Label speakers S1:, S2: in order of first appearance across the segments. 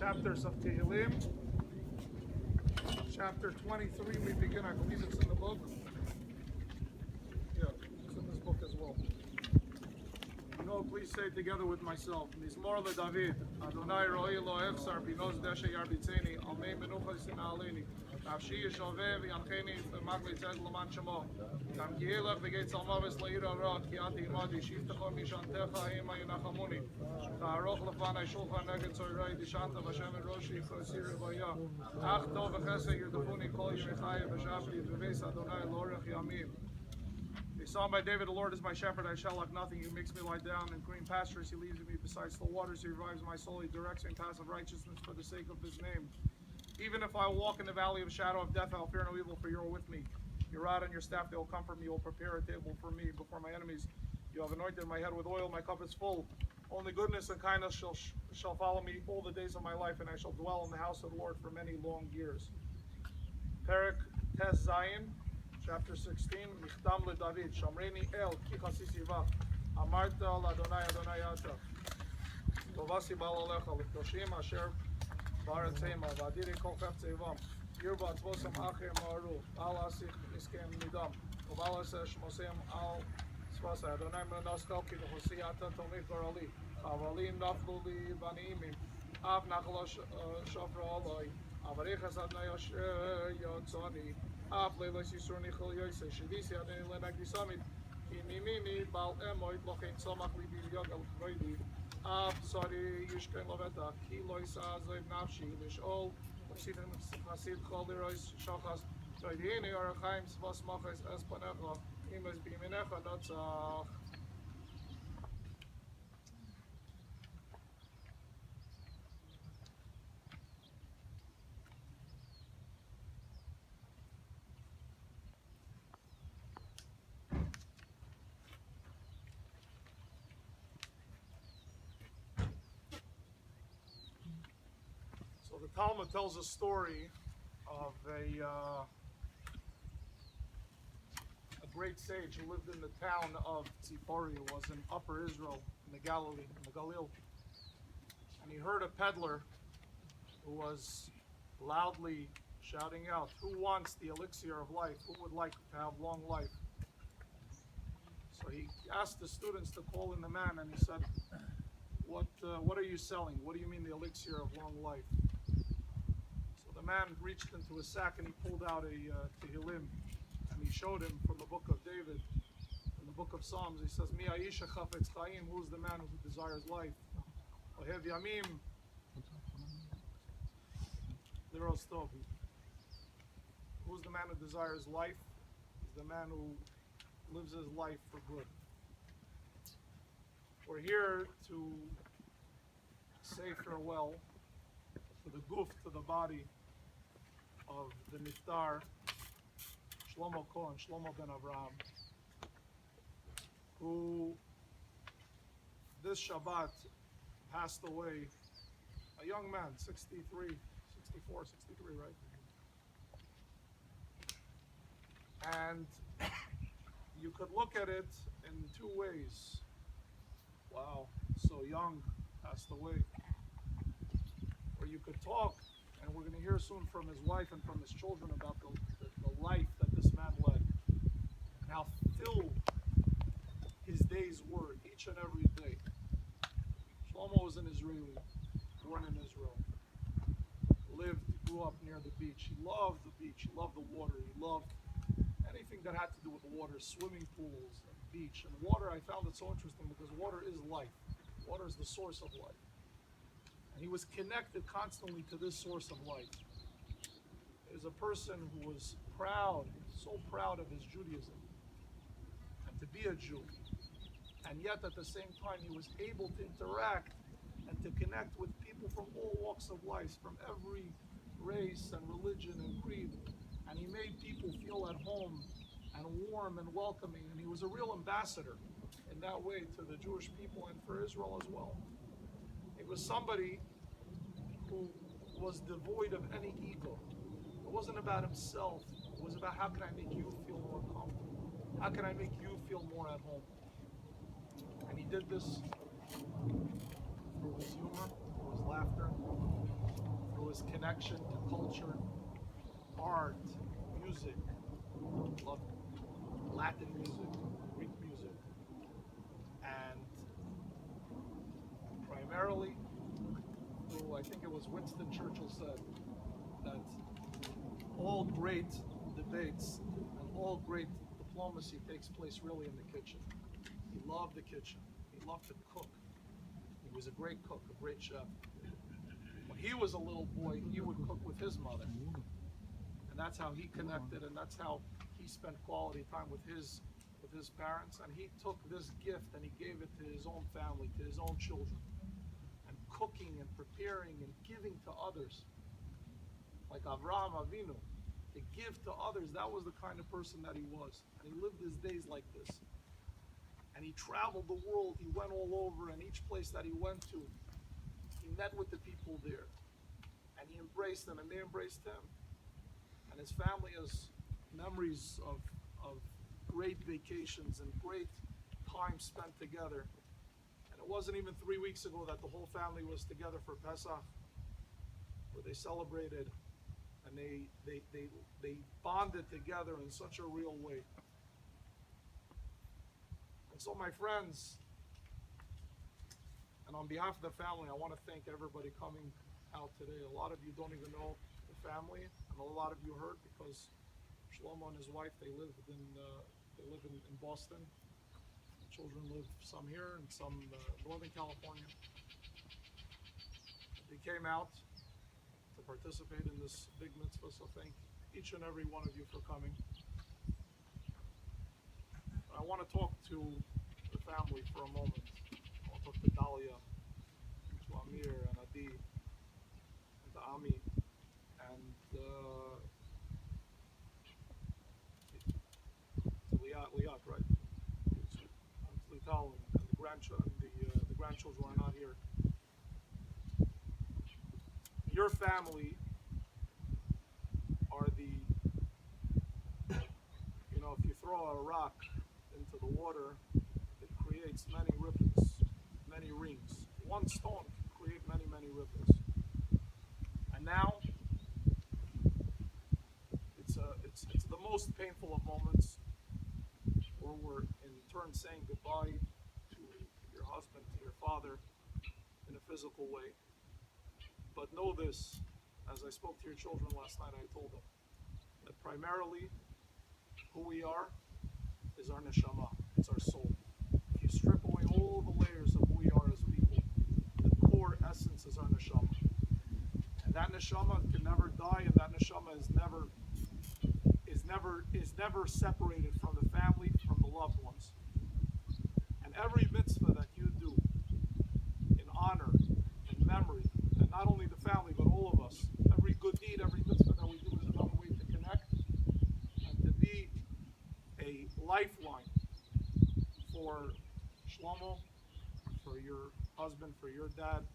S1: chapters of Tehillim. Chapter 23, we begin. I believe it's in the book. Yeah, it's in this book as well. No, please say it together with myself. Mizmor leDavid, Adonai ro'i lo echsar, binos deshe yarbitzeni, almei menucha yisina aleni, nafshi yishoveh v'yancheni, v'magli tzed l'man shemo, kam ki elech v'geit zalmavis le'ira ra, ki ati imadi, shiftecho mishantecha hema yunachamuni, ta'aroch lefanai shulchan neged tzoyrei, dishanta v'shem et roshi, chosir v'ya, ach tov v'chesed yudafuni, kol yimichai v'shavti, v'veis Adonai l'orech yamim. A psalm by David, the Lord is my shepherd, I shall lack nothing. He makes me lie down in green pastures. He leads me beside still waters. He revives my soul. He directs me in paths of righteousness for the sake of his name. Even if I walk in the valley of the shadow of death, I'll fear no evil, for you are with me. Your rod and your staff, they will comfort me. You will prepare a table for me before my enemies. You have anointed my head with oil. My cup is full. Only goodness and kindness shall follow me all the days of my life, and I shall dwell in the house of the Lord for many long years. Perek Tes Zayin. Chapter 16, Michtam leDavid, Shamreni El, Ki chasisi vach, Amarta al Adonai Adonai Ata, Tovasi bal alecha, L'kdoshim asher ba'aretzema, V'adiri kol cheftzeivam, Yirba atzvosam acher ma'aru, Al asich miskem nidam, Uval aseh shmoseim al svasai, Adonai menaskal ki v'chosi ata tomich gorali, Chavalim naflu li baniimim, Av nachal shofra aloi, Avarichas Adonai asher yotzoni, Af leilos yisurni chol yosei shedisi adeni lenagdi samit ki mimimi bal emoid lochein tzomach libi yogal chvoidi Af sari yishkein loveta ki lois azoiv nafshi lishol v'sidim chasid chol lirois shachas toidini arachaim svas machas espanecha imes biminecha notzach. So the Talmud tells a story of a great sage who lived in the town of Tzipori. It was in Upper Israel, in the Galilee, in the Galil. And he heard a peddler who was loudly shouting out, "Who wants the elixir of life? Who would like to have long life?" So he asked the students to call in the man, and he said, What are you selling? What do you mean the elixir of long life?" So the man reached into his sack and he pulled out a Tehillim, and he showed him from the book of David, in the book of Psalms. He says, "Mi ha'isha chafetz chaim," who's the man who desires life? Ohev yamim liros tov. Who's the man who desires life? He's the man who lives his life for good. We're here to say farewell to the guf, to the body of the niftar, Shlomo Cohen, Shlomo ben Avraham, who this Shabbat passed away, a young man, 63, right? And you could look at it in two ways. Wow, so young, passed away. Or you could talk, and we're going to hear soon from his wife and from his children about the life that this man led, and how filled his days were, each and every day. Shlomo was an Israeli, born in Israel, grew up near the beach. He loved the beach, he loved the water, he loved anything that had to do with the water, swimming pools, and beach. And water, I found it so interesting because water is life. Water is the source of life. And he was connected constantly to this source of life. He was a person who was proud, so proud of his Judaism, and to be a Jew. And yet at the same time, he was able to interact and to connect with people from all walks of life, from every race and religion and creed. And he made people feel at home and warm and welcoming. And he was a real ambassador in that way to the Jewish people and for Israel as well. He was somebody who was devoid of any ego. It wasn't about himself. It was about, how can I make you feel more comfortable? How can I make you feel more at home? And he did this through his humor, through his laughter, connection to culture, art, music. Love Latin music, Greek music, and primarily through, I think it was Winston Churchill said that all great debates and all great diplomacy takes place really in the kitchen. He loved the kitchen. He loved to cook. He was a great cook, a great chef. When he was a little boy, he would cook with his mother. And that's how he connected, and that's how he spent quality time with his parents. And he took this gift and he gave it to his own family, to his own children. And cooking and preparing and giving to others. Like Avraham Avinu, to give to others, that was the kind of person that he was. And he lived his days like this. And he traveled the world, he went all over, and each place that he went to, he met with the people there. And he embraced them, and they embraced him. And his family has memories of great vacations and great time spent together. And it wasn't even 3 weeks ago that the whole family was together for Pesach, where they celebrated and they bonded together in such a real way. And so, my friends, and on behalf of the family, I want to thank everybody coming out today. A lot of you don't even know the family, and a lot of you heard because Shlomo and his wife, they live in Boston. The children live some here and some Northern California. They came out to participate in this big mitzvah, so thank each and every one of you for coming. I want to talk to the family for a moment. I want to talk to Dalia, to Amir and Adi, and to Ami, and to Liat, right? And to Lital and the grandchildren are not here. Your family are the, if you throw a rock into the water, it creates many ripples, many rings. One stone can create many, many ripples. And now, it's the most painful of moments where we're in turn saying goodbye to your husband, to your father, in a physical way. But know this, as I spoke to your children last night, I told them that primarily who we are is our neshama, it's our soul. If you strip away all the layers of who we are as people, the core essence is our neshama. And that neshama can never die, and that neshama is never separated from the family, from the loved ones. And every mitzvah that you do in honor and memory, and not only the family, but all of us, every good deed, every mitzvah that we do is another way to connect and to be a lifeline for Shlomo, for your husband, for your dad.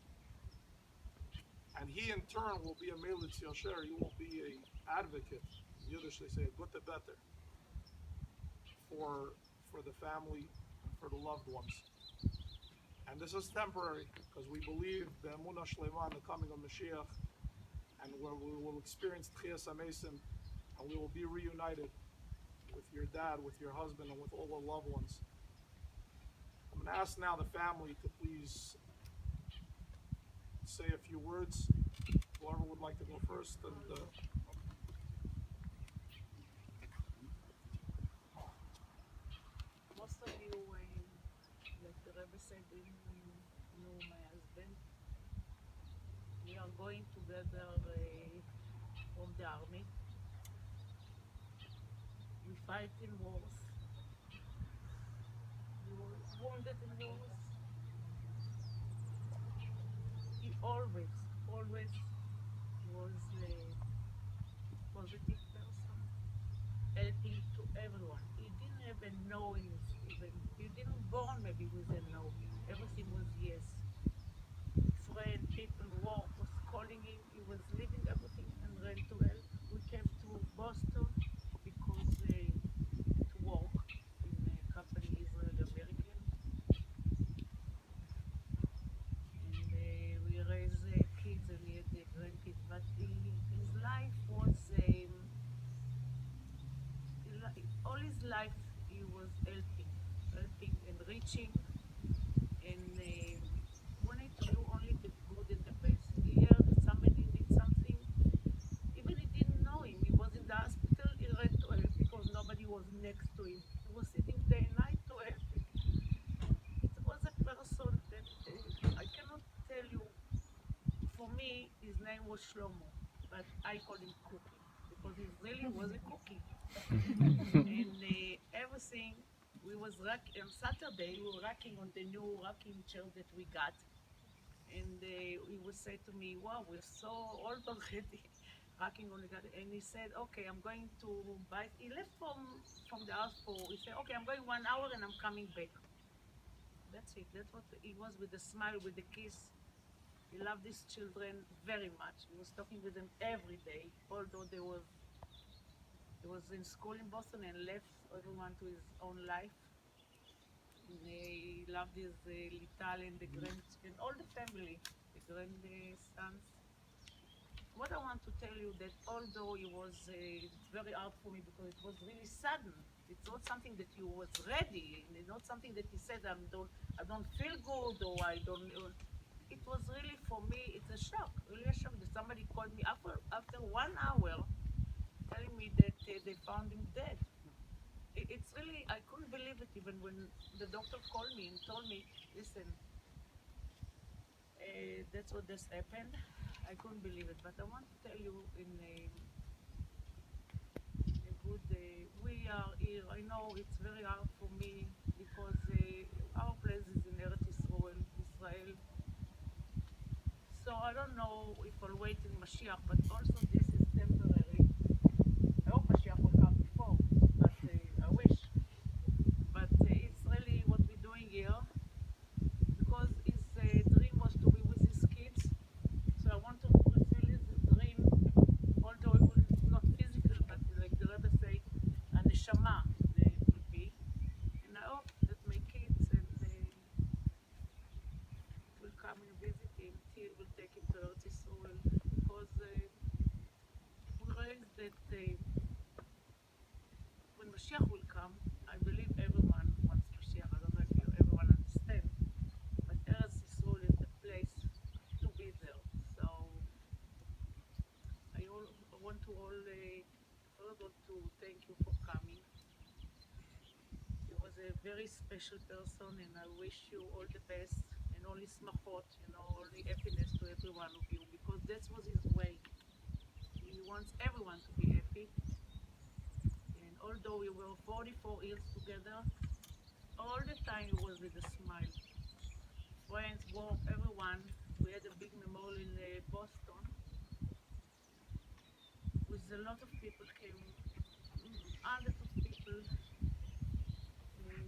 S1: And he in turn will be a Melitz Yosher, he will be an advocate. In Yiddish they say a gute better for the family and for the loved ones. And this is temporary because we believe the Emunah Shlema and the coming of Mashiach, and where we will experience Tchias HaMesim, and we will be reunited with your dad, with your husband, and with all the loved ones. I'm going to ask now the family to please say a few words. Whoever would like to go first. And
S2: most of you, like the Rebbe said, you know my husband. We are going together from the army. We fight in wars. He was wounded in wars. He always was a positive person, helping to everyone. He didn't even know he didn't born maybe with a no. Everything was yes. Friend, people, work was calling him. He was leaving everything and ran to help. We came to Boston because to work in a company Israeli-American. And we raised kids and he had grandkids. But he teaching, and wanted to do only the good and the best. He heard that somebody needs something, even he didn't know him. He was in the hospital, he ran to help because nobody was next to him. He was sitting day and night to help him. It was a person that I cannot tell you. For me, his name was Shlomo, but I called him Cookie because he really was a cookie. And everything we was on Saturday. We were racking on the new rocking chair that we got, and he would say to me, "Wow, we're so old already." Rocking on the garden, and he said, "Okay, I'm going to buy." He left from the house for. He said, "Okay, I'm going 1 hour and I'm coming back." That's it. That's what he was, with a smile, with a kiss. He loved his children very much. He was talking with them every day, although he was in school in Boston and left everyone to his own life. And he loved his Lital and the and all the family, the grandsons. What I want to tell you that although it was very hard for me because it was really sudden. It's not something that you was ready. It's not something that he said I don't feel good or I don't. It was really for me. It's a shock, really a shock that somebody called me after 1 hour, telling me that they found him dead. It's really I couldn't believe it even when the doctor called me and told me, listen, that's what just happened. I couldn't believe it, but I want to tell you in a good we are here. I know it's very hard for me because our place is in Eretz Israel, Israel. So I don't know if I'll wait in Mashiach, but also this is temporary. I hope Mashiach will come before, but I wish. But it's really what we're doing here because his dream was to be with his kids. So I want to fulfill his dream, although it will not physical, but like the Rebbe say, a neshama will be. And I hope that my kids and will come and visit him. Till will take him to Eretz Israel because we raised that when Mashiach will come, I believe everyone wants Mashiach. I don't know if everyone understands, but Eretz Israel is the place to be there. So I want to all further to thank you for coming. He was a very special person, and I wish you all the best and only smachot, only happiness to every one of you, because that was his way. He wants everyone to be happy. And although we were 44 years together, all the time he was with a smile. Friends, work, everyone. We had a big memorial in Boston with a lot of people came, hundreds of people. And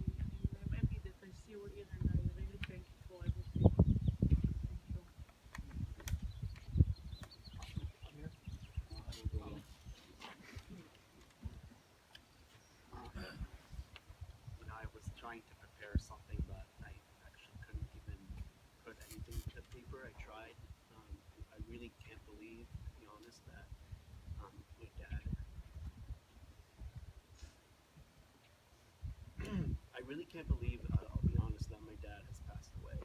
S2: I'm happy that I see you here, and I really thank you for everything. Thank you.
S3: I was trying to prepare something, but I actually couldn't even put anything to paper. I tried. I really can't believe, to be honest, that my dad. I really can't believe, I'll be honest, that my dad has passed away.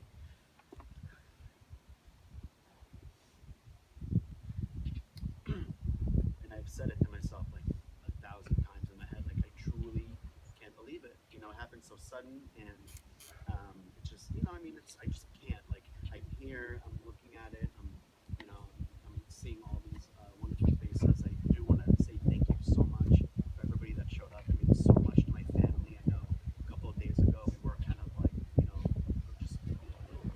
S3: And I've said it to myself like 1,000 times in my head. Like, I truly can't believe it. It happened so sudden, and it's just, I mean, I just can't. Like, I'm here, I'm looking at it, I'm seeing all these wonderful faces. I do want to say thank you so much for everybody that showed up. It means so much to my family. I know a couple of days ago we were kind of like, just a little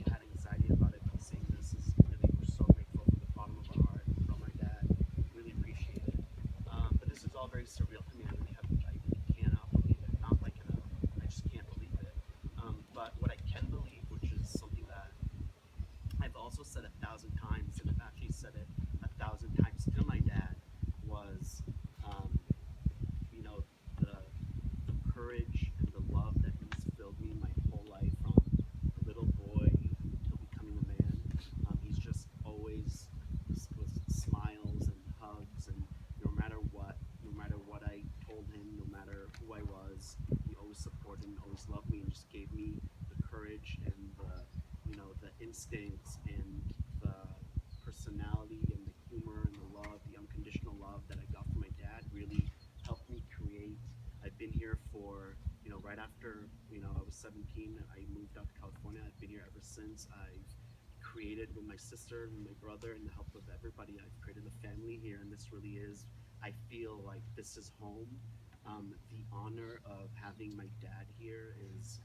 S3: had anxiety about it, but seeing this is really, we're so grateful from the bottom of our heart from our dad. Really appreciate it. But this is all very surreal to me. I really cannot believe it. Not like I just can't believe it. But what I can believe, which is something that I've also said 1,000 times, and I've actually said it 1,000 times to my dad, was, um, you know, the courage and the love that he's filled me my whole life, from a little boy until becoming a man. He's just always was smiles and hugs, and no matter what I told him, no matter who I was, he always supported and always loved me and just gave me the courage and the instincts and the personality and the humor and the love, the unconditional love that I got from my dad really helped me create. I've been here for, right after, I was 17, I moved out to California. I've been here ever since. I've created with my sister and my brother and the help of everybody. I've created a family here, and this really is, I feel like this is home. The honor of having my dad here is,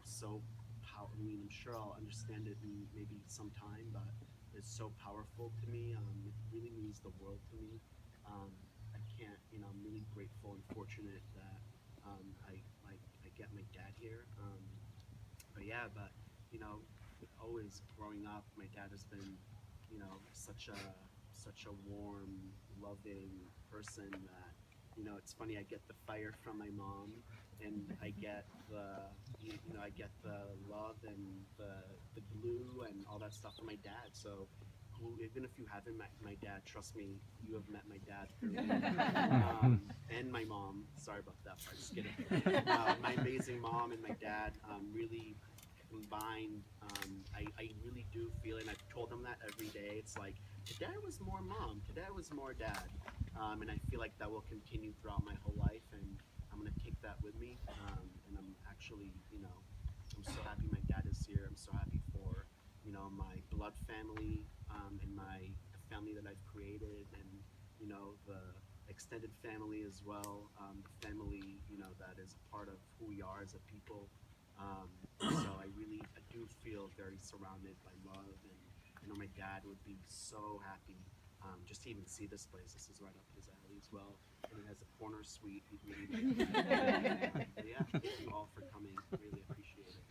S3: so powerful. I mean, I'm sure I'll understand it in maybe some time, but it's so powerful to me. It really means the world to me. I can't, I'm really grateful and fortunate that I get my dad here. But always growing up, my dad has been, such a warm, loving person that, it's funny. I get the fire from my mom, and I get I get the love and the glue and all that stuff from my dad. So even if you haven't met my dad, trust me, you have met my dad through me. And my mom. Sorry about that part. Just kidding. My amazing mom and my dad really combined. I really do feel, and I've told them that every day. It's like today was more mom, today was more dad, and I feel like that will continue throughout my whole life, and I'm gonna take that with me. And I'm actually, I'm so happy my dad is here. I'm so happy for, my blood family, and the family that I've created, and the extended family as well. The family, that is a part of who we are as a people. So I do feel very surrounded by love, and my dad would be so happy, just to even see this place. This is right up his alley as well, and it has a corner suite. He'd really like that. But yeah, thank you all for coming. Really appreciate it.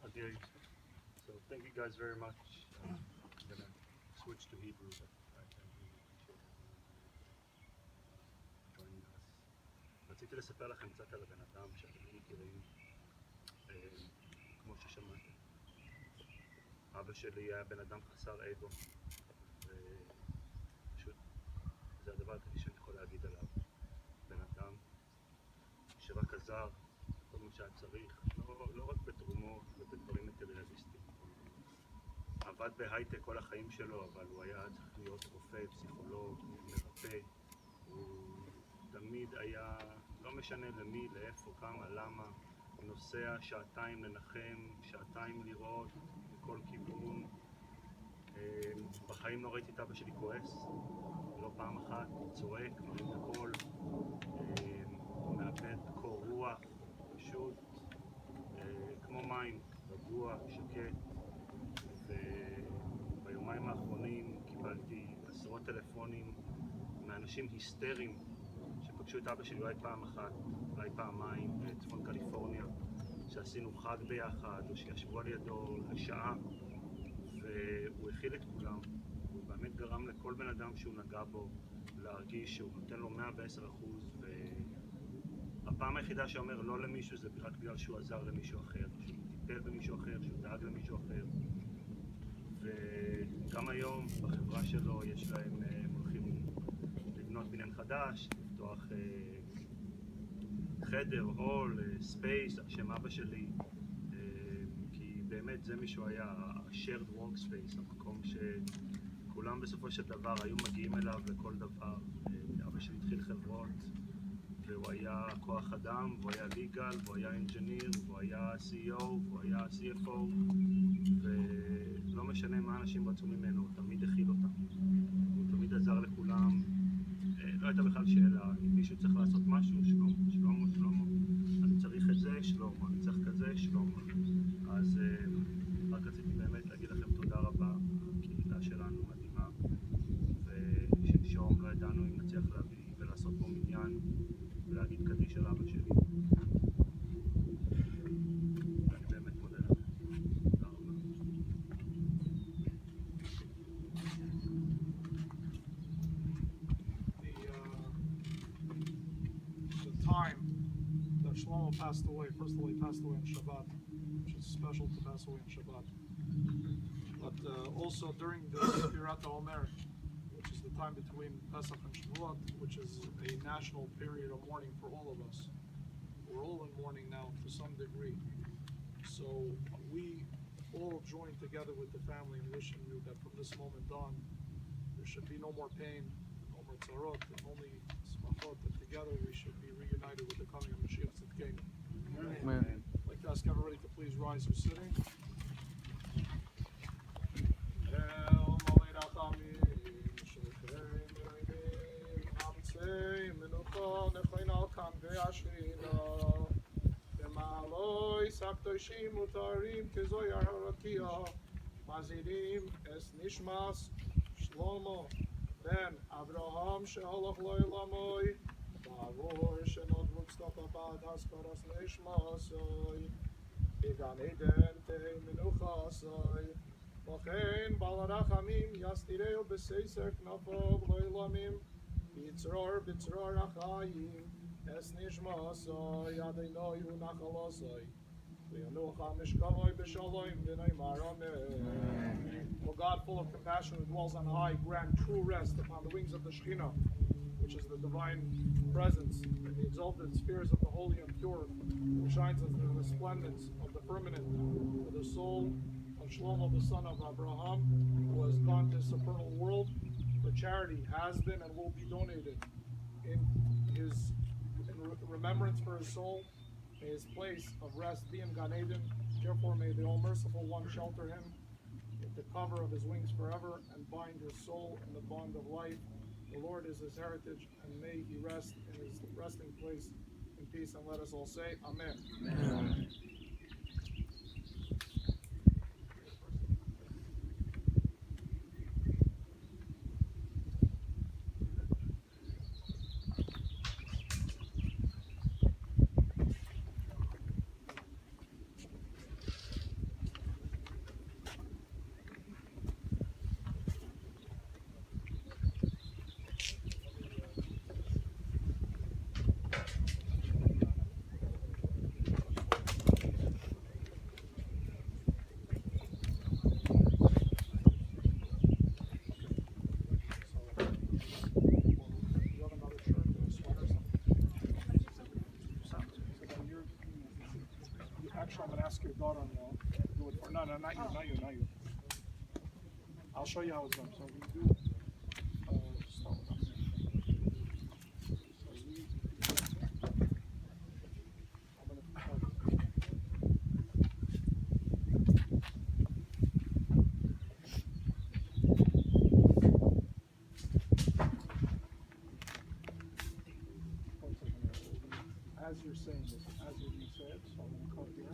S4: Okay, so thank you guys very much. I'm gonna switch to Hebrew, but I really appreciate everyone joining us. רציתי לספר לכם קצת על הבן אדם שאתם לא מכירים, כמו ששמעתם. אבא שלי היה בן אדם חסר אגו, ופשוט זה הדבר היחידי שאני יכול להגיד עליו. בן אדם שרק עזר כל מה שהיה צריך, לא רק בתרומות ובדברים מטריאליסטיים. עבד בהייטק כל החיים שלו, אבל הוא היה צריך להיות רופא, פסיכולוג, מרפא. הוא תמיד היה, לא משנה למי, לאיפה, כמה, למה, נוסע שעתיים לנחם, שעתיים לראות מכל כיוון. בחיים לא ראיתי את אבא שלי כועס, לא פעם אחת, צועק, מרים את הכל, מאבד קור רוח, פשוט כמו מים, רגוע, שקט. וביומיים האחרונים קיבלתי עשרות טלפונים מאנשים היסטריים שפגשו את אבא שלי אולי פעם אחת, אולי פעמיים בצפון קליפורניה, שעשינו חג ביחד או שישבו על ידו לשעה, והוא הכיל את כולם. הוא באמת גרם לכל בן אדם שהוא נגע בו להרגיש שהוא נותן לו 110%, והפעם היחידה שאומר לא למישהו זה רק בגלל שהוא עזר למישהו אחר, שהוא טיפל במישהו אחר, שהוא דאג למישהו אחר. וגם היום בחברה שלו יש להם, הם הולכים לבנות בניין חדש, לפתוח חדר, הול, ספייס, על שם אבא שלי, כי באמת זה מישהו היה, ה-shared workspace, המקום שכולם בסופו של דבר היו מגיעים אליו לכל דבר. אבא שלי התחיל חברות, והוא היה כוח אדם, והוא היה legal, והוא היה engineer, והוא היה CEO, והוא היה CFO, ולא משנה מה אנשים רצו ממנו, הוא תמיד הכיל אותם. הוא תמיד עזר לכולם. לא הייתה בכלל שאלה, אם מישהו צריך לעשות משהו, שלמה, אני צריך את זה, שלמה, אני צריך כזה, שלמה. אז רק רציתי באמת להגיד לכם תודה רבה, הקהילה שלנו מדהימה, ושלשום לא ידענו אם נצליח להביא ולעשות פה מניין ולהגיד קדיש על אבא שלי. ואני באמת מודה לכם. תודה רבה.
S1: The time that Shlomo passed away, first of all, he passed away on Shabbat, which is special to pass away on Shabbat. But also during the Spirat Omer, which is the time between Pesach and Shavuot, which is a national period of mourning for all of us. We're all in mourning now to some degree. So we all join together with the family in wishing you that from this moment on, there should be no more pain, no more tzarot, and only smachot, that together we should be reunited with the coming of Mashiach Tzidkenu.
S5: Amen.
S1: I'd like to ask everybody to please rise who's sitting. Mazirim es nishmas Shlomo ben Abraham sheholach lo ilamoy ba'avor shenot v'tztata ba'ad haskaras nishmasoi Gan Eden tehei menuchasoi V'chein bal rachamim yastireu b'seiser knafov lo ilamim B'tzror achayim es nishmasoi Adonai hu nachalosoi V'yanucha mishkavoi b'shalom v'neimar amen. O God, full of compassion, who dwells on high, grant true rest upon the wings of the Shekhinah, which is the divine presence, and the exalted spheres of the holy and pure, who shines as the resplendence of the firmament, for the soul of Shlomo, the son of Abraham, who has gone to his supernal world. For charity has been and will be donated in remembrance for his soul. May his place of rest be in Gan Eden. Therefore, may the All-Merciful One shelter him with the cover of his wings forever and bind his soul in the bond of life. The Lord is his heritage, and may he rest in his resting place in peace. And let us all say, Amen.
S5: Amen.
S1: Actually, I'm going to ask your daughter-in-law to do it for. No, not you. I'll show you how it's done. So we do. Start with us. As you're saying this, as you're being said, so I'm going to cut here.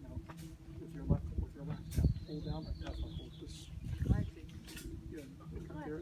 S1: Now, with your left, yeah, pull down and tap like this. Yeah, come here.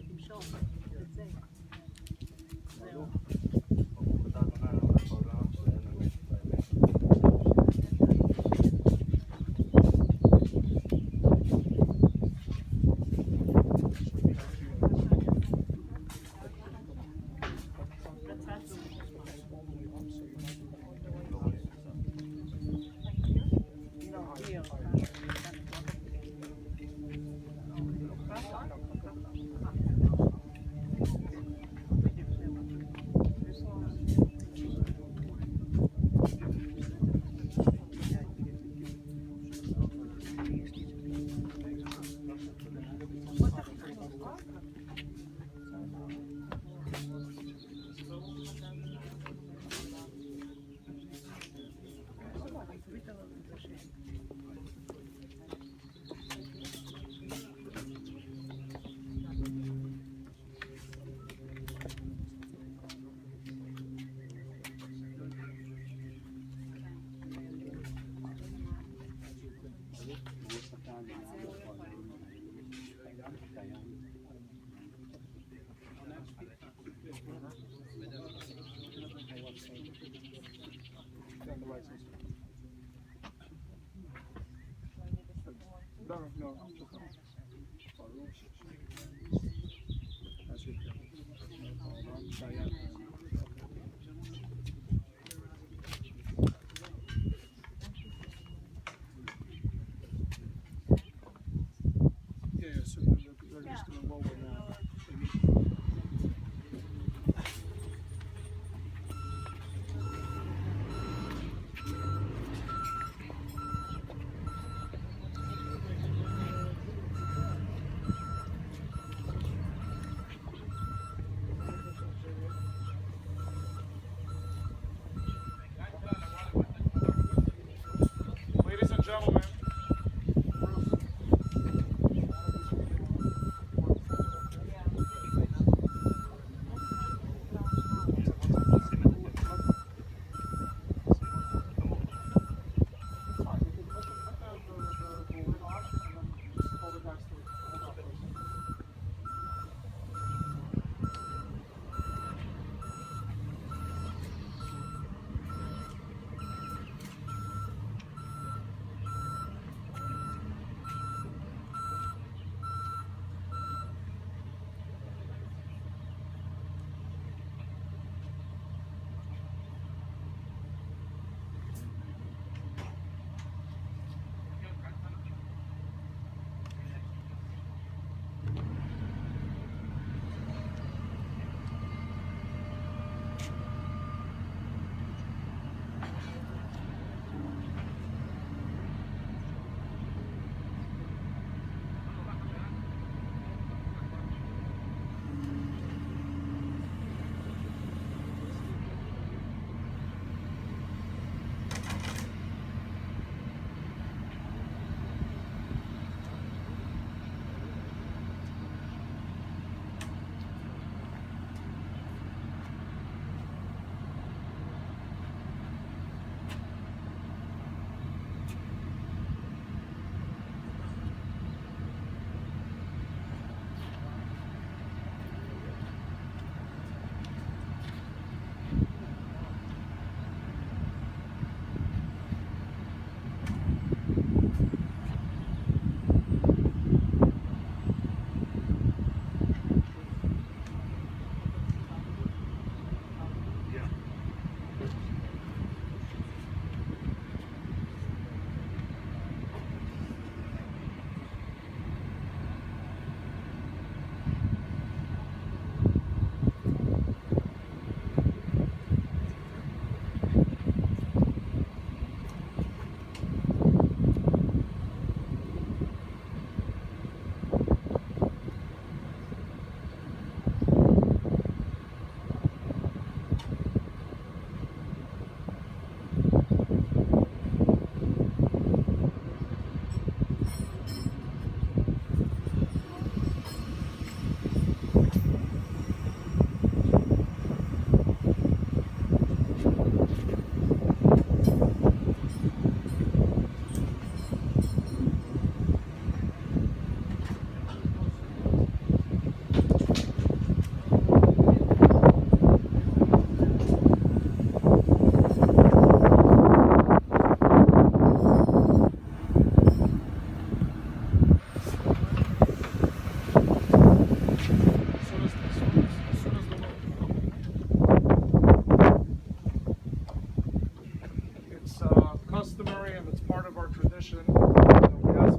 S1: customary and it's part of our tradition that we ask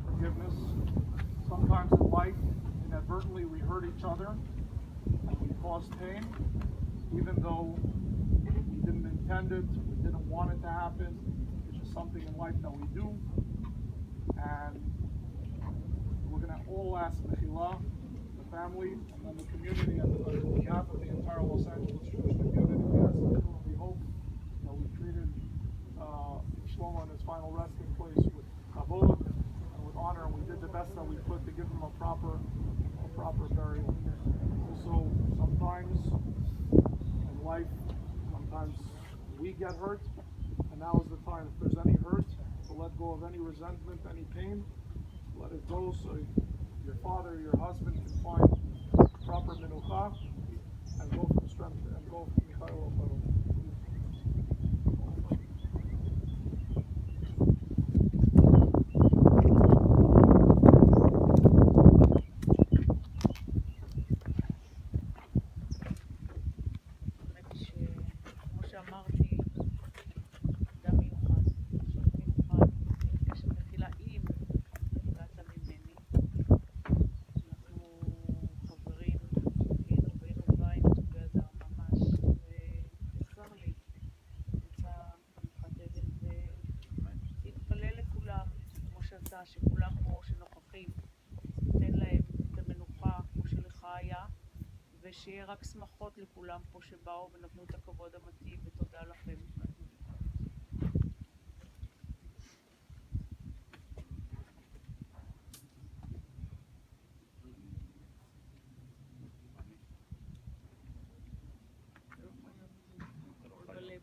S1: forgiveness. Sometimes in life, inadvertently, we hurt each other and we cause pain, even though we didn't intend it, we didn't want it to happen. It's just something in life that we do. And we're going to all ask Mechila, the family, and then the community, and on behalf of the entire Los Angeles Jewish community, we hope that we treated Shlomo in his final resting place with kavod and with honor, and we did the best that we could to give him a proper burial. Also, sometimes in life, sometimes we get hurt, and now is the time. If there's any hurt, to let go of any resentment, any pain, let it go, so your father, your husband can find proper menucha and go from strength and go from Michael.
S2: האמת היא שכמו שאמרתי, אדם מיוחד, מיוחד, שמתחילה עם הגעת ממני. אנחנו חברים, היינו בית together ממש, וצר לי, נמצא מנחת אבן, ונתפלל לכולם, כמו שאתה, שכולם פה שנוכחים, תן להם את המנוחה כמו שלך היה, ושיהיה רק שמחות לכולם פה שבאו ונתנו את הכבוד המתאים, ותודה לכם. בלב.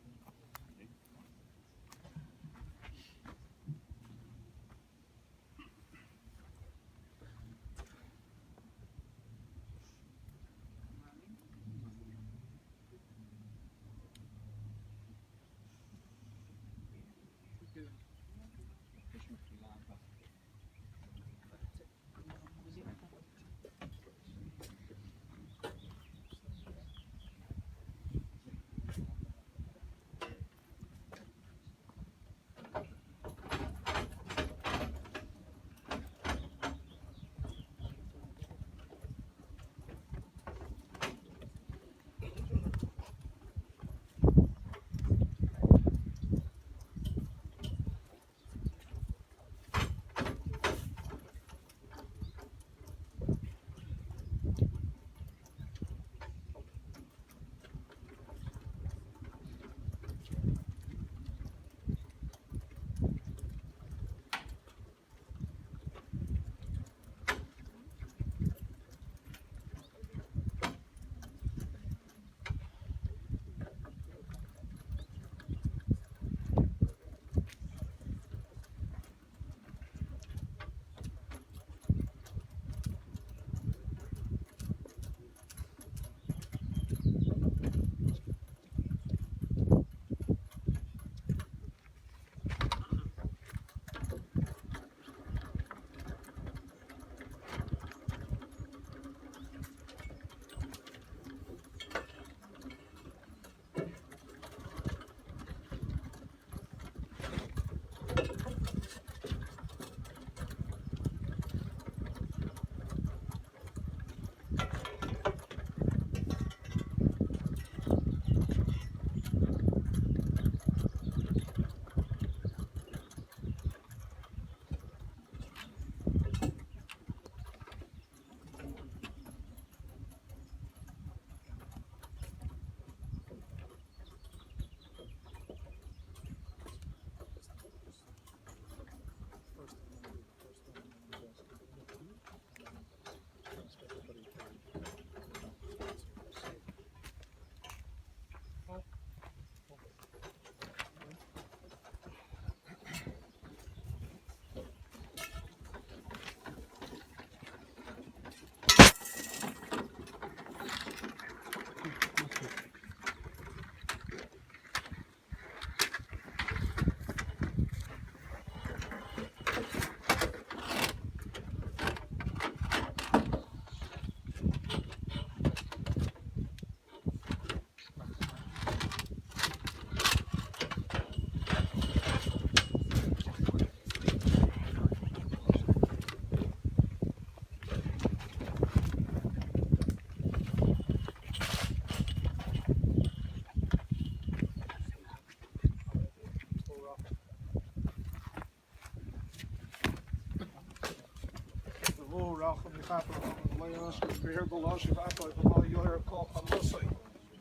S1: racham yichaper v'lo yashkes b'hir b'loshiv apoy v'lo yoyer kol chamosoi.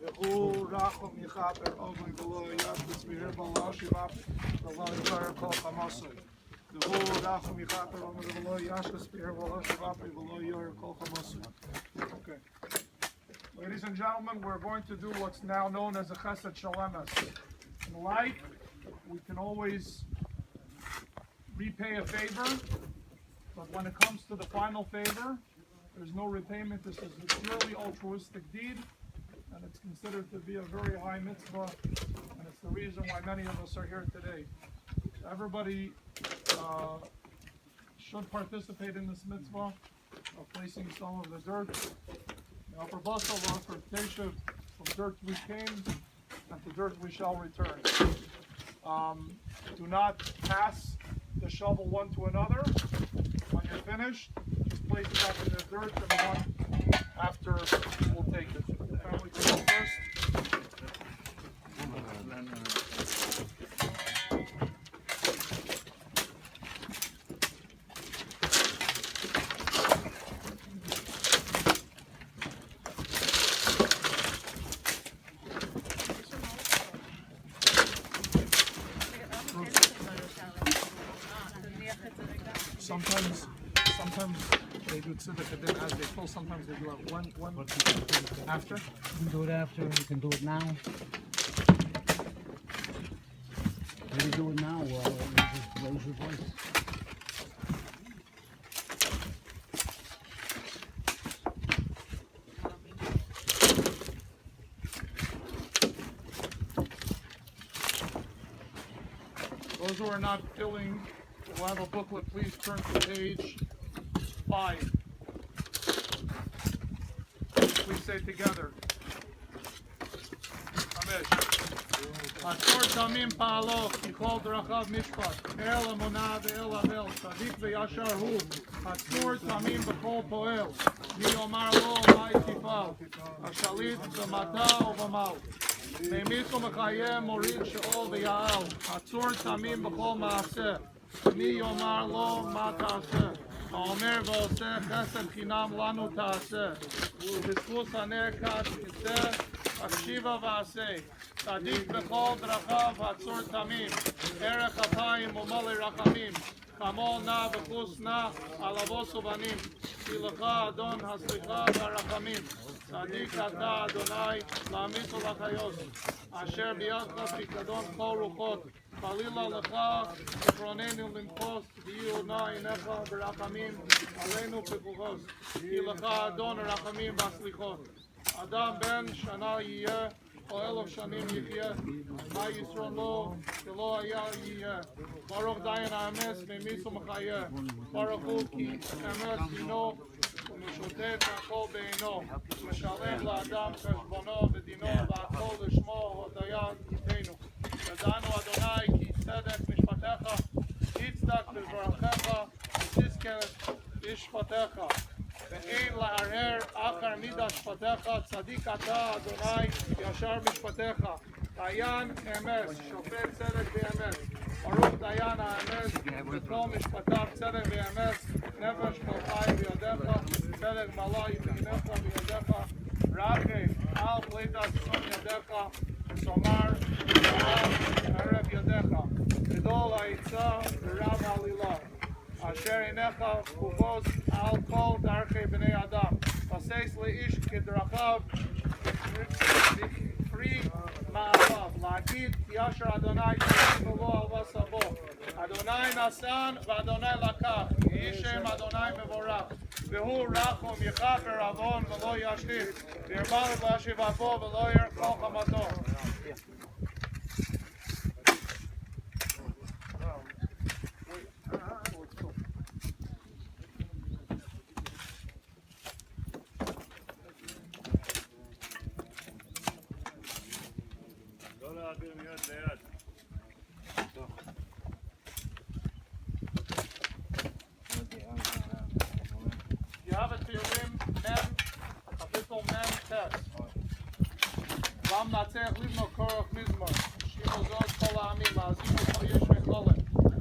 S1: V'hu racham yichaper v'lo yashkes b'hir b'loshiv apoy v'lo yoyer kol chamosoi. V'hu racham yichaper v'lo yashkes b'hir b'loshiv apoy v'lo yoyer kol chamosoi. Okay. Ladies and gentlemen, we're going to do what's now known as a chesed shalemes. In life, we can always repay a favor, but when it comes to the final favor, there's no repayment. This is a purely altruistic deed, and it's considered to be a very high mitzvah, and it's the reason why many of us are here today. Everybody should participate in this mitzvah of placing some of the dirt. Upper Basel, Upper Teshuv, from dirt we came, and to dirt we shall return. Do not pass the shovel one to another. When you're finished, just place it back in the dirt, and the one after will take it. The family can go first. Sometimes they do tzedakah then as they pull. Sometimes they do it one after.
S5: You can do it after, you can do it now. Maybe do it now, you just raise your voice.
S1: Those who are not filling will have a booklet. Please turn to page 5. Please say together. Atzor tamim pa'alo, kichol d'rachav mishpat, el emunah ve'el avel, tzadik ve'yashar hu, atzor tamim b'chol po'el, mi yomar lo mai tifal, השליט במטה ובמל. ממיט ומחיה מוריד שאול ויעל, עצור תמים בכל מעשה, מי יאמר לו מה תעשה, האומר ועושה חסד חינם לנו תעשה, ובזכות הנרקש כיסא, הקשיבה ועשה, צדיק בכל דרכיו עצור תמים, ערך אפיים ומלא רחמים, חמול נע וחוס נע על אבוס ובנים, כי לך אדון הסליחה והרחמים, צדיק אתה אדוני להעמיד ולחיות, אשר בידך פיקדון כל רוחות, חלילה לך תכרוננו למחוס, ויהיו נא עיניך ברחמים עלינו פיקוחוס, כי לך אדון הרחמים והסליחות. אדם בן שנה יהיה או 1000 שנים יחיה, מה ישרון לו שלא היה יהיה. ברוך דיין האמס ממיס ומחיה, ברוך הוא כי אמס דינו ומשוטט הכל בעינו, משלם לאדם חשבונו ודינו והכל לשמו הודיה יתנו. ידענו אדוני כי צדק משפטיך, יצדק בברכיך ותזכר משפטיך. ואין לערער אחר מידה שפטיך, צדיק אתה אדוני ישר משפטיך. דיין אמס, שופט צדק ואמס, ברוך דיין האמס, וכל משפטיו צדק ואמס, נפש כל חי בידיך, צדק מלא ימינך בידיך, רחם על פליטת צאן ידיך, וסומר ערב ידיך, גדול העצה ורב העלילה. אשר עיניך פקוחות על כל דרכי בני אדם, פסס לאיש כדרכיו וכפרי מעשיו, להגיד כי אשר אדוני תשים בו על בסבו, אדוני נשן ואדוני לקח, יהי שם אדוני מבורך, והוא רחום יכפר עוון ולא ישליט, וירבה להשיב אפו ולא ירקוך חמתו. You have it to your room, Mem, capital Mem text. Ram Natzech Livno Korach Mizmor, Shimo Zod Kol Ha'amim, Ma'azim U'Kol Yesh V'Cholet,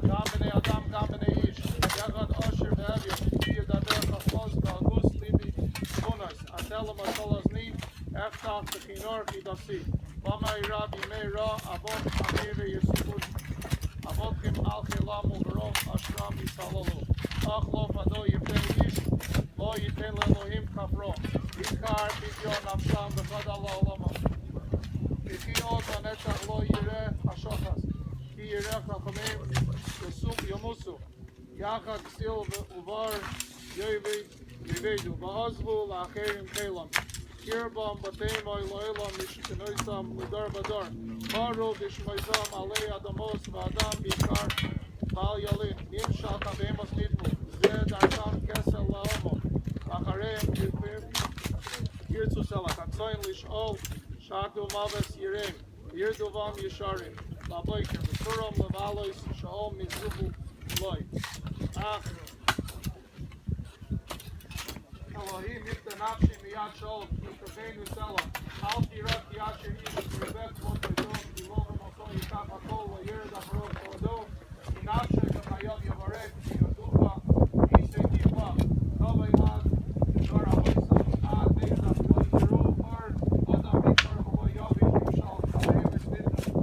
S1: Gam B'nei Adam, Gam B'nei Ish, Yachad Osher V'Evyon, Ki Yedaber Chachos תפסיד. במהרה בימי רע אבות עמי ויסופו אבותכם על חילם וברוך אשרם יסללו. אך לא פדו יפן איש לא ייתן לאלוהים כפרו. עיקר פדיון נפשם וחדל לעולמו. וכי עוד לנצח לא יראה השוחס. כי יראה חכמים ימוסו. יחד כסיל ובר יבדו. ועזבו לאחרים חילם. קרבם בתימו אלוהים משכנויסם לדור ודור. קרו בשמויסם עלי אדמוס ואדם בעיקר בעל ילין. נמשך בהמוס נתמו. זה דרכם כסל לעמו. אחריהם ירצו סלח. הצוין לשאול שעתו מבס יראים. ירדו בם ישרים. לבויקר וסורם לבעלויס שאול מזובו לוי. אך אלוהים יפתה נפשי מיד שאול, ותבנו סלע. אל תירא כי אשר איש ירבק כבוד גדול, כי לא במקום ייקח הכל וירד אחרות כבודו, כי נפשי בחייו יברך, כי ידובה, איסי תקווה, טוב אלעד, דבר המויסם, עד ביזם, לא יראו אור, עוד המקור ובו יובי, נמשל, חלם וסביבה.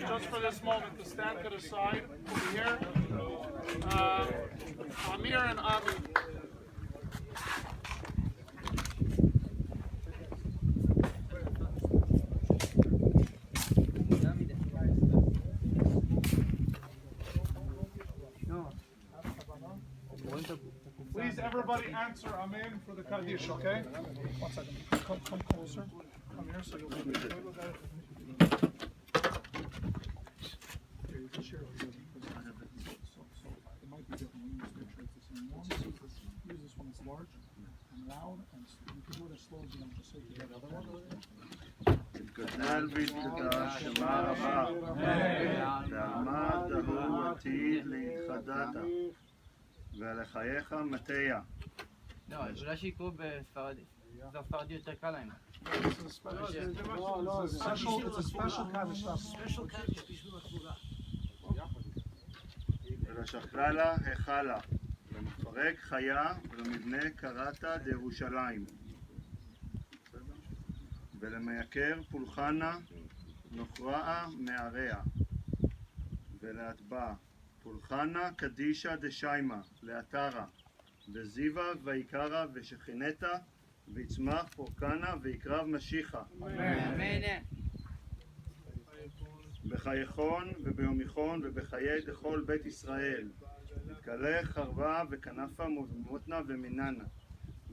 S1: just for this moment to stand to the side over here. Amir and Ami. Please, everybody answer Amen for the Kaddish, okay? 1 second. Come closer. Come here so you'll be able to look at it. Here, you can share it with me. So it might be different. We need to make sure it's the same one. Use this one that's large and loud, and you can do it as slow as you want. Just say it together.
S4: גדל והתקדש שמה רבה, ועמד ההוא עתיד להתחדתה, ולחייך מטיה.
S6: לא, אולי שיקראו בספרדית. בספרדית יותר קל להם.
S1: No, it's a special Kaddish.
S2: Special Kaddish בשביל התמונה.
S4: ולשכללה החלה, למפרק חיה ולמבנה קראת דירושלים. ולמייקר פולחנה נוכרעה מעריה, ולהטבע פולחנה קדישה דשיימה לאתרה, וזיווה ויקרא ושכינתה, ויצמח פורקנה ויקרב משיחה.
S6: אמן.
S4: בחייכון וביומיכון ובחיי דכל בית ישראל, תתקלח חרבה וכנפה מותנה ומיננה,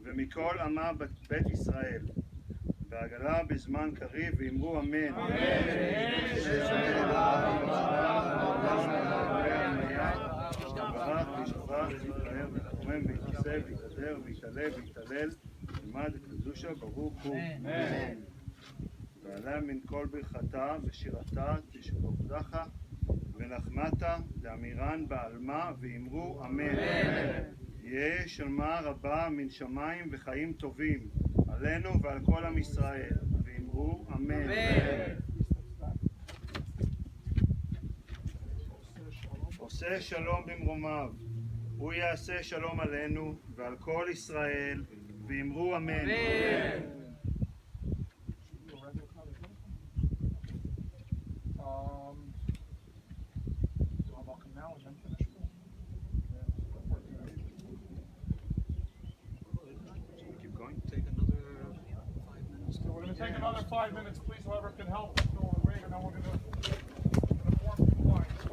S4: ומכל עמה בית ישראל. בעגלה בזמן קריב ואמרו אמן. יתברך וישבח ויתפאר ויתרומם ויתנשא ויתהדר ויתעלה ויתהלל עמד וקדושה ברוך הוא. ועלה מן כל ברכתה ושירתה תשבחך ונחמתה לאמירן בעלמה ואמרו אמן. יהיה שלמה רבה מן שמיים וחיים טובים עלינו ועל כל עם ישראל, ואמרו אמן. עושה שלום במרומיו, הוא יעשה שלום עלינו ועל כל ישראל, ואמרו אמן.
S1: We're going to take another 5 minutes, please. Whoever can help us go and wait, and then we're going to form compliance.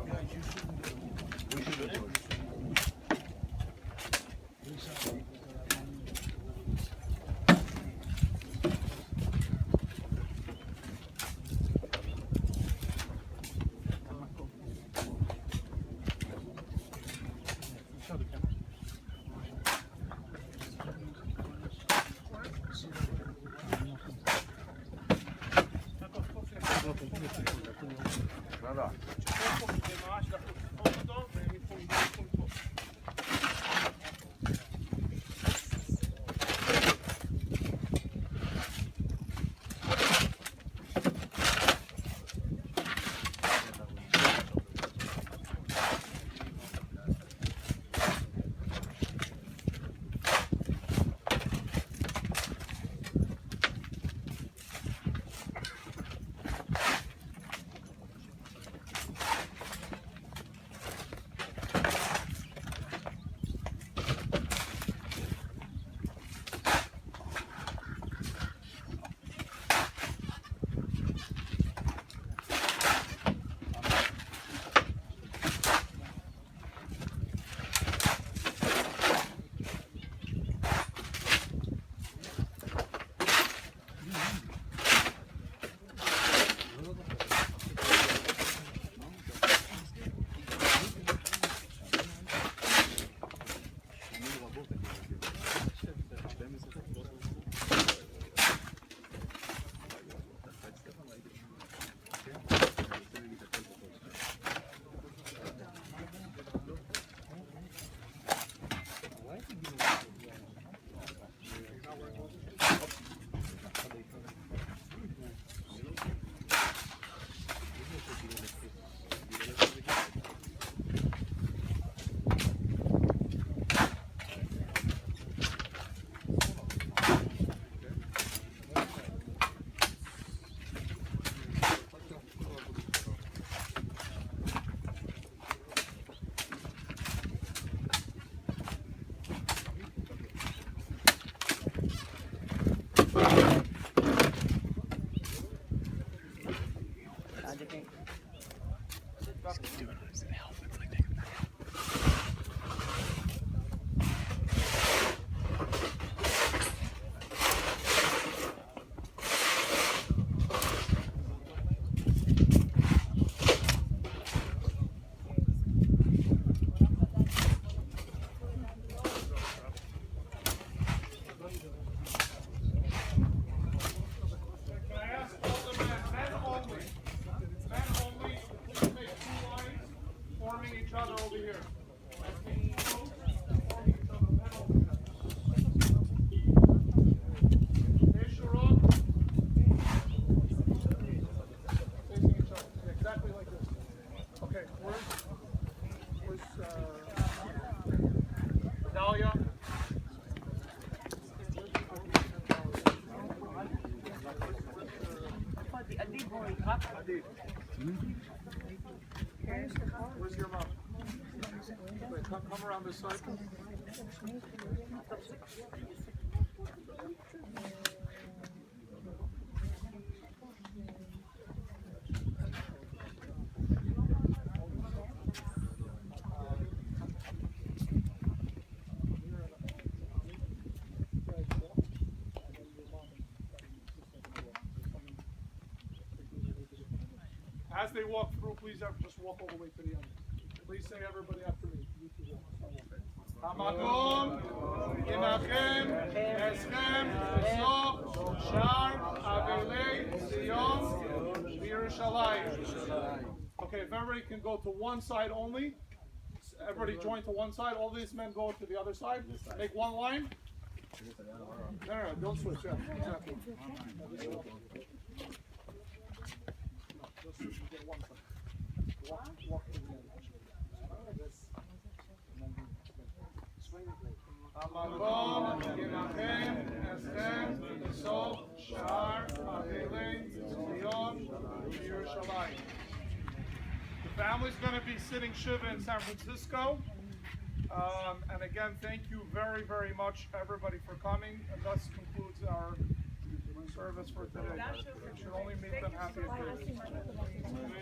S1: Can I ask all the men only, please make 2 lines forming each other over here. Forming each other, men over here. Hey, Sharon. Facing each other, exactly like this. Okay, where's Dahlia? Adi. Where's your mom? Wait, come around this side. As they walk through, please just walk all the way to the end. Please say everybody after me. המקום ינחם אתכם בסוף שער אבלי ציון בירושלים. Okay, if everybody can go to one side only, everybody join to one side, all these men go to the other side, make one line. No, don't switch, yeah, exactly. Just get one side. Walk to the end. המקום ינחם אתכם בסוף שער אבלי ציון בירושלים. The family's going to be sitting Shiva in San Francisco. And again, thank you very, very much, everybody, for coming. And thus concludes our service for today. It should only make them happy.